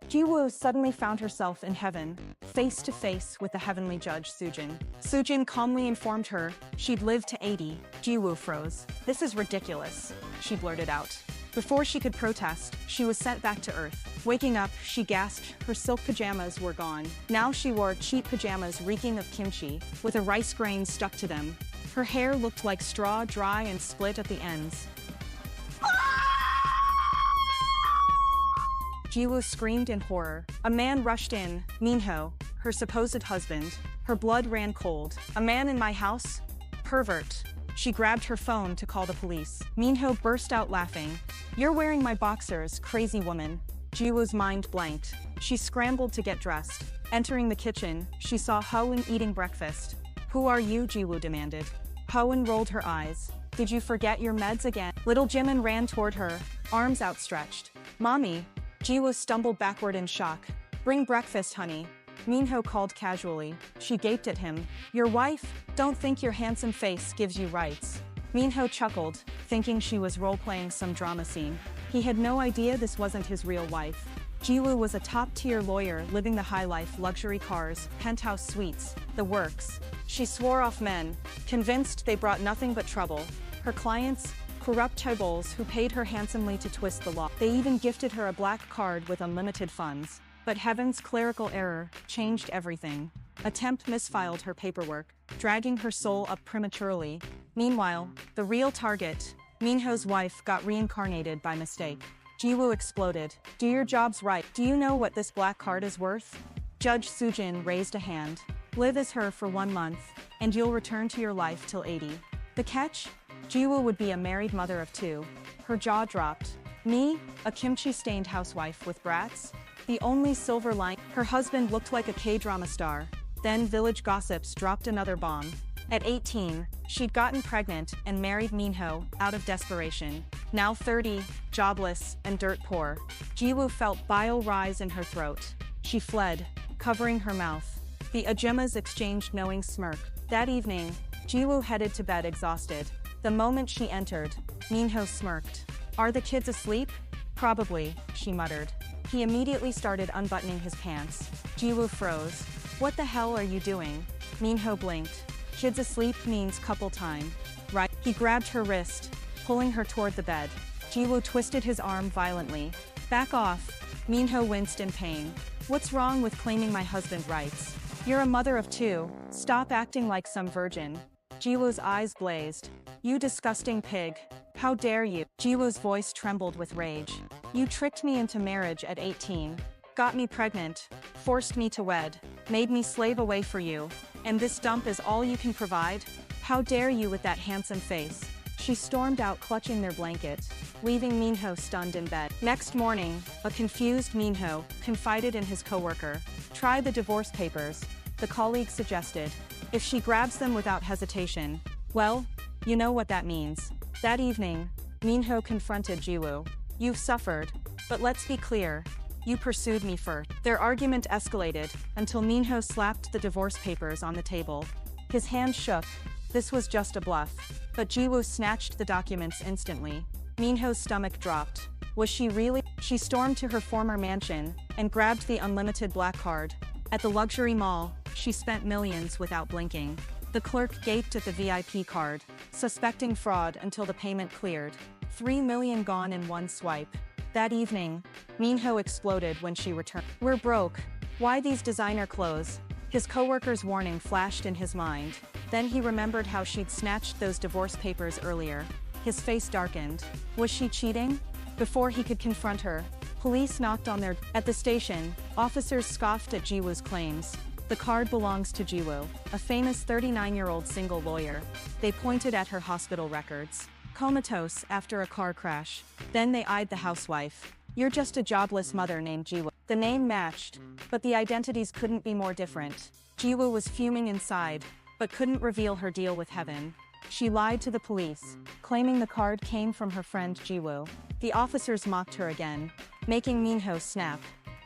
Jiwoo suddenly found herself in heaven, face to face with the heavenly judge Sujin. Sujin calmly informed her she'd live to 80. Jiwoo froze. "This is ridiculous," she blurted out. Before she could protest, she was sent back to Earth. Waking up, she gasped. Her silk pajamas were gone. Now she wore cheap pajamas reeking of kimchi, with a rice grain stuck to them. Her hair looked like straw, dry and split at the ends. Jiwoo screamed in horror. A man rushed in. Minho, her supposed husband. Her blood ran cold. "A man in my house? Pervert." She grabbed her phone to call the police. Minho burst out laughing. "You're wearing my boxers, crazy woman." Jiwoo's mind blanked. She scrambled to get dressed. Entering the kitchen, she saw Hoen eating breakfast. "Who are you?" Jiwoo demanded. Hoen rolled her eyes. "Did you forget your meds again?" Little Jimin ran toward her, arms outstretched. "Mommy." Jiwoo stumbled backward in shock. "Bring breakfast, honey." Minho called casually. She gaped at him. "Your wife? Don't think your handsome face gives you rights." Minho chuckled, thinking she was role-playing some drama scene. He had no idea this wasn't his real wife. Jiwoo was a top-tier lawyer living the high life, luxury cars, penthouse suites, the works. She swore off men, convinced they brought nothing but trouble. Her clients? Corrupt chaebols who paid her handsomely to twist the law. They even gifted her a black card with unlimited funds. But heaven's clerical error changed everything. A temp misfiled her paperwork, dragging her soul up prematurely. Meanwhile, the real target, Minho's wife, got reincarnated by mistake. Jiwoo exploded. "Do your jobs right. Do you know what this black card is worth?" Judge Sujin raised a hand. "Live as her for 1 month, and you'll return to your life till 80. The catch? Jiwoo would be a married mother of 2. Her jaw dropped. "Me? A kimchi-stained housewife with brats?" The only silver line, her husband looked like a K-drama star. Then village gossips dropped another bomb. At 18, she'd gotten pregnant and married Minho, out of desperation. Now 30, jobless, and dirt poor. Jiwoo felt bile rise in her throat. She fled, covering her mouth. The Agemas exchanged knowing smirk. That evening, Jiwoo headed to bed exhausted. The moment she entered, Minho smirked. "Are the kids asleep?" "Probably," she muttered. He immediately started unbuttoning his pants. Jiwoo froze. "What the hell are you doing?" Minho blinked. "Kids asleep means couple time, right?" He grabbed her wrist, pulling her toward the bed. Jiwoo twisted his arm violently. "Back off." Minho winced in pain. "What's wrong with claiming my husband rights? You're a mother of 2. Stop acting like some virgin." Jiwoo's eyes blazed. "You disgusting pig. How dare you?" Jiwoo's voice trembled with rage. "You tricked me into marriage at 18. Got me pregnant. Forced me to wed. Made me slave away for you. And this dump is all you can provide? How dare you with that handsome face?" She stormed out, clutching their blanket, leaving Minho stunned in bed. Next morning, a confused Minho confided in his coworker. "Try the divorce papers," the colleague suggested. "If she grabs them without hesitation, well, you know what that means." That evening, Minho confronted Jiwoo. "You've suffered, but let's be clear. You pursued me first." Their argument escalated until Minho slapped the divorce papers on the table. His hand shook. This was just a bluff. But Jiwoo snatched the documents instantly. Minho's stomach dropped. Was she really? She stormed to her former mansion and grabbed the unlimited black card. At the luxury mall, she spent millions without blinking. The clerk gaped at the VIP card, suspecting fraud until the payment cleared. 3 million gone in one swipe. That evening, Minho exploded when she returned. "We're broke. Why these designer clothes?" His coworker's warning flashed in his mind. Then he remembered how she'd snatched those divorce papers earlier. His face darkened. Was she cheating? Before he could confront her, police knocked on their... At the station, officers scoffed at Jiwoo's claims. The card belongs to Jiwoo, a famous 39-year-old single lawyer. They pointed at her hospital records. Comatose after a car crash. Then they eyed the housewife. "You're just a jobless mother named Jiwoo." The name matched, but the identities couldn't be more different. Jiwoo was fuming inside, but couldn't reveal her deal with heaven. She lied to the police, claiming the card came from her friend Jiwoo. The officers mocked her again, making Minho snap.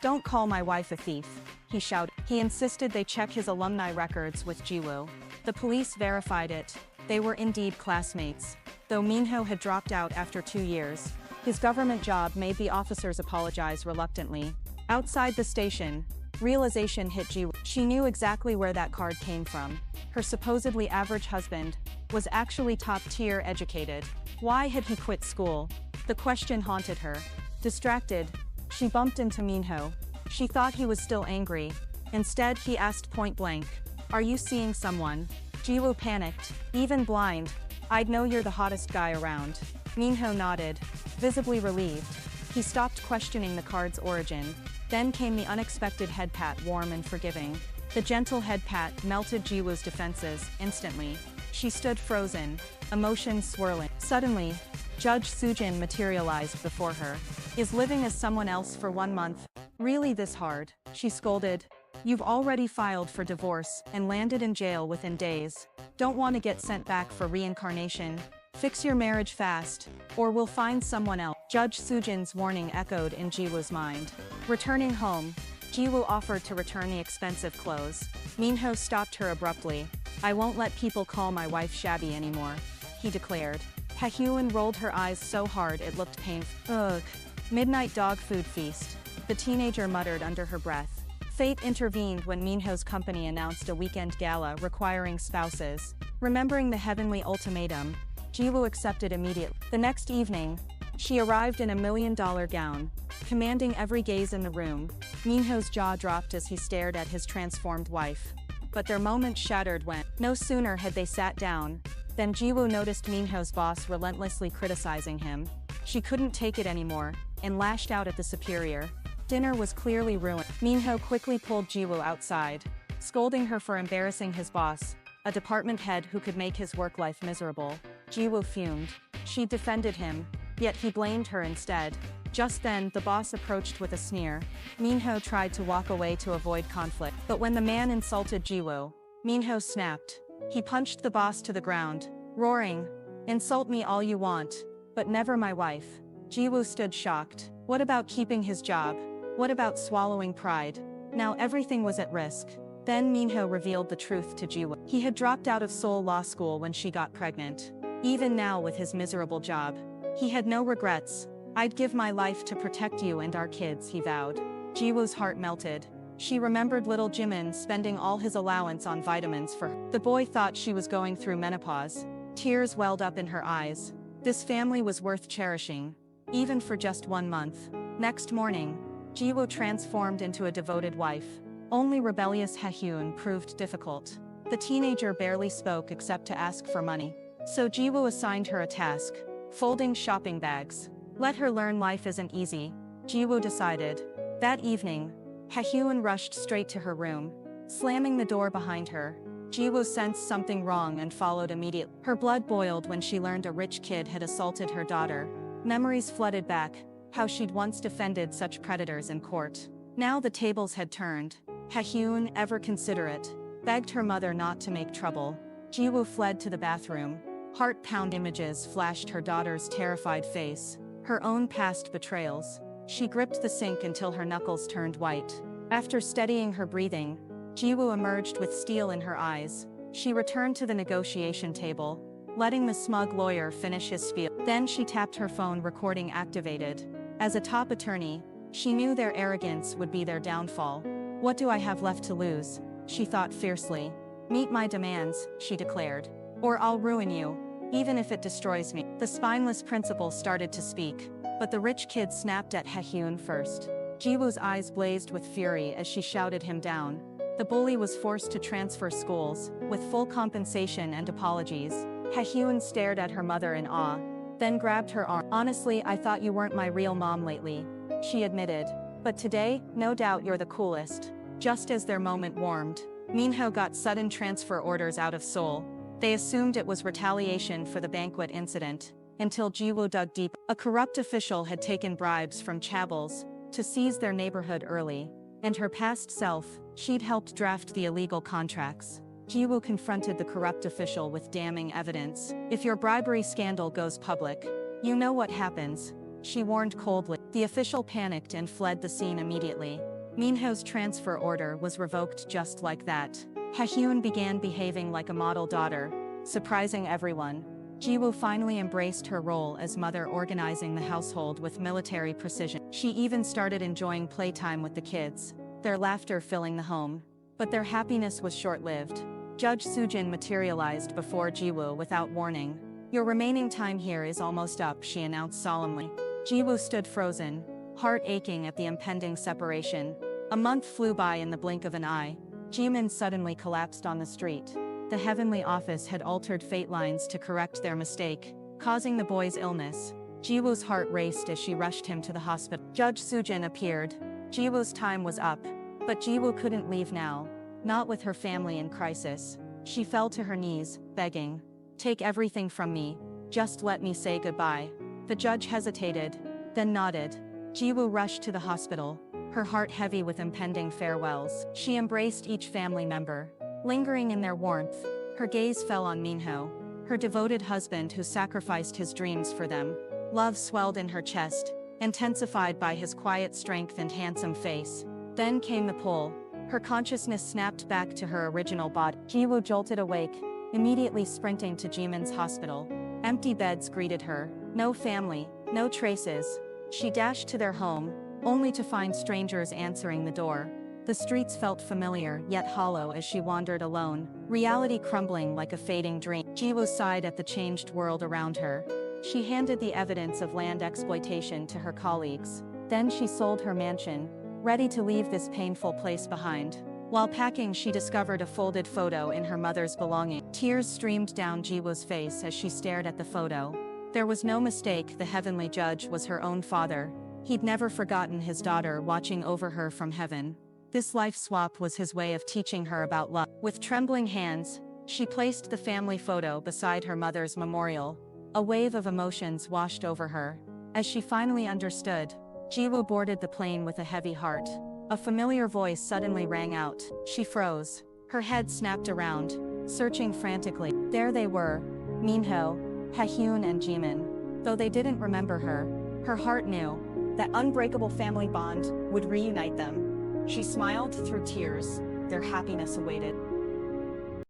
"Don't call my wife a thief," he shouted. He insisted they check his alumni records with Jiwoo. The police verified it. They were indeed classmates, though Minho had dropped out after 2 years. His government job made the officers apologize reluctantly. Outside the station, realization hit Ji-woo. She knew exactly where that card came from. Her supposedly average husband was actually top-tier educated. Why had he quit school? The question haunted her. Distracted, she bumped into Minho. She thought he was still angry. Instead, he asked point-blank, "Are you seeing someone?" Ji-woo panicked. "Even blind, I'd know you're the hottest guy around." Minho nodded, visibly relieved. He stopped questioning the card's origin. Then came the unexpected head pat, warm and forgiving. The gentle head pat melted Ji-woo's defenses instantly. She stood frozen, emotions swirling. Suddenly, Judge Sujin materialized before her. "Is living as someone else for 1 month really this hard?" she scolded. "You've already filed for divorce and landed in jail within days. Don't want to get sent back for reincarnation? Fix your marriage fast, or we'll find someone else." Judge Sujin's warning echoed in Ji-woo's mind. Returning home, Ji-woo offered to return the expensive clothes. Minho stopped her abruptly. "I won't let people call my wife shabby anymore," he declared. Hae-hyun rolled her eyes so hard it looked painful. "Ugh. Midnight dog food feast," the teenager muttered under her breath. Fate intervened when Minho's company announced a weekend gala requiring spouses. Remembering the heavenly ultimatum, Ji-woo accepted immediately. The next evening, she arrived in a $1 million gown, commanding every gaze in the room. Minho's jaw dropped as he stared at his transformed wife. But their moment shattered when, no sooner had they sat down, than Ji-woo noticed Minho's boss relentlessly criticizing him. She couldn't take it anymore, and lashed out at the superior. Dinner was clearly ruined. Minho quickly pulled Ji-woo outside, scolding her for embarrassing his boss, a department head who could make his work life miserable. Ji-woo fumed. She defended him, yet he blamed her instead. Just then, the boss approached with a sneer. Minho tried to walk away to avoid conflict. But when the man insulted Ji-woo, Minho snapped. He punched the boss to the ground, roaring, "Insult me all you want, but never my wife." Ji-woo stood shocked. What about keeping his job? What about swallowing pride? Now everything was at risk. Then Minho revealed the truth to Ji-woo. He had dropped out of Seoul Law School when she got pregnant. Even now with his miserable job, he had no regrets. "I'd give my life to protect you and our kids," he vowed. Ji-woo's heart melted. She remembered little Jimin spending all his allowance on vitamins for her. The boy thought she was going through menopause. Tears welled up in her eyes. This family was worth cherishing, even for just 1 month. Next morning, Ji-woo transformed into a devoted wife. Only rebellious Hae-hyun proved difficult. The teenager barely spoke except to ask for money. So Ji-woo assigned her a task: folding shopping bags. Let her learn life isn't easy, Ji-woo decided. That evening, Hae-hyun rushed straight to her room. Slamming the door behind her, Ji-woo sensed something wrong and followed immediately. Her blood boiled when she learned a rich kid had assaulted her daughter. Memories flooded back, how she'd once defended such predators in court. Now the tables had turned. Hae-hyun, ever considerate, begged her mother not to make trouble. Ji-woo fled to the bathroom. Heart-pound images flashed her daughter's terrified face, her own past betrayals. She gripped the sink until her knuckles turned white. After steadying her breathing, Ji-woo emerged with steel in her eyes. She returned to the negotiation table, letting the smug lawyer finish his spiel. Then she tapped her phone, recording activated. As a top attorney, she knew their arrogance would be their downfall. "What do I have left to lose?" she thought fiercely. "Meet my demands," she declared, "or I'll ruin you, even if it destroys me." The spineless principal started to speak, but the rich kid snapped at Hae-hyun first. Ji-woo's eyes blazed with fury as she shouted him down. The bully was forced to transfer schools, with full compensation and apologies. Hae-hyun stared at her mother in awe, then grabbed her arm. "Honestly, I thought you weren't my real mom lately," she admitted. "But today, no doubt you're the coolest." Just as their moment warmed, Minho got sudden transfer orders out of Seoul. They assumed it was retaliation for the banquet incident, until Ji-woo dug deep. A corrupt official had taken bribes from chaebols to seize their neighborhood early, and her past self, she'd helped draft the illegal contracts. Ji-woo confronted the corrupt official with damning evidence. "If your bribery scandal goes public, you know what happens," she warned coldly. The official panicked and fled the scene immediately. Minho's transfer order was revoked just like that. Hae-hyun began behaving like a model daughter, surprising everyone. Jiwoo finally embraced her role as mother, organizing the household with military precision. She even started enjoying playtime with the kids, their laughter filling the home. But their happiness was short-lived. Judge Sujin materialized before Jiwoo without warning. "Your remaining time here is almost up," she announced solemnly. Jiwoo stood frozen, heart aching at the impending separation. A month flew by in the blink of an eye. Jimin suddenly collapsed on the street. The heavenly office had altered fate lines to correct their mistake, causing the boy's illness. Jiwoo's heart raced as she rushed him to the hospital. Judge Sujin appeared. Jiwoo's time was up. But Jiwoo couldn't leave now, not with her family in crisis. She fell to her knees, begging, "Take everything from me, just let me say goodbye." The judge hesitated, then nodded. Jiwoo rushed to the hospital, her heart heavy with impending farewells. She embraced each family member, lingering in their warmth. Her gaze fell on Minho, her devoted husband who sacrificed his dreams for them. Love swelled in her chest, intensified by his quiet strength and handsome face. Then came the pull. Her consciousness snapped back to her original body. Jiwoo jolted awake, immediately sprinting to Jimin's hospital. Empty beds greeted her. No family, no traces. She dashed to their home, only to find strangers answering the door. The streets felt familiar yet hollow as she wandered alone, reality crumbling like a fading dream. Jiwoo sighed at the changed world around her. She handed the evidence of land exploitation to her colleagues. Then she sold her mansion, ready to leave this painful place behind. While packing, she discovered a folded photo in her mother's belongings. Tears streamed down Jiwoo's face as she stared at the photo. There was no mistake, the heavenly judge was her own father. He'd never forgotten his daughter, watching over her from heaven. This life swap was his way of teaching her about love. With trembling hands, she placed the family photo beside her mother's memorial. A wave of emotions washed over her. As she finally understood, Jiwoo boarded the plane with a heavy heart. A familiar voice suddenly rang out. She froze. Her head snapped around, searching frantically. There they were, Minho, Haehyun and Jimin. Though they didn't remember her, her heart knew that unbreakable family bond would reunite them. She smiled through tears. Their happiness awaited.